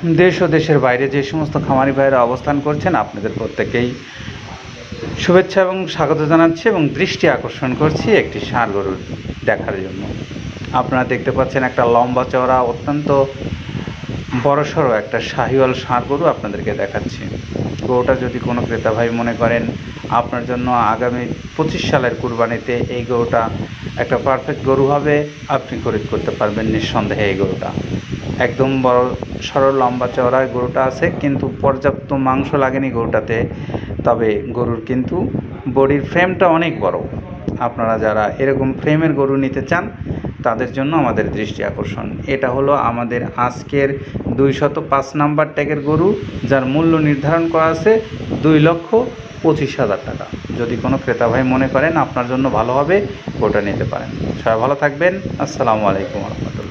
দেশ ও দেশের বাইরে যে সমস্ত খামারি ভাইয়েরা অবস্থান করছেন, আপনাদের প্রত্যেকেই শুভেচ্ছা এবং স্বাগত জানাচ্ছি এবং দৃষ্টি আকর্ষণ করছি একটি ষাঁড় গরুর দেখার জন্য। আপনারা দেখতে পাচ্ছেন একটা লম্বা চওড়া অত্যন্ত বড়সড় একটা শাহিওয়াল ষাঁড় গরু আপনাদেরকে দেখাচ্ছি। গরুটা যদি কোনো ক্রেতা ভাই মনে করেন আপনার জন্য আগামী 25 সালের কুরবানিতে এই গরুটা একটা পারফেক্ট গরু হবে, আপনি খরিদ করতে পারবেন নিঃসন্দেহে। এই গরুটা একদম বড় সড়ো লম্বা চওড়া গরুটা আছে, কিন্তু পর্যাপ্ত মাংস লাগেনি গরুটাতে। তবে গরুর কিন্তু বডির ফ্রেমটা অনেক বড়। আপনারা যারা এরকম ফ্রেমের গরু নিতে চান তাদের জন্য আমাদের দৃষ্টি আকর্ষণ। এটা হলো আমাদের আজকের 205 নাম্বার ট্যাগের গরু, যার মূল্য নির্ধারণ করা আছে 2,25,000 টাকা। যদি কোনো ক্রেতা ভাই মনে করেন আপনার জন্য ভালো হবে, ওটা নিতে পারেন। সবাই ভালো থাকবেন। আসসালামু আলাইকুম রহমতুল্লাহ।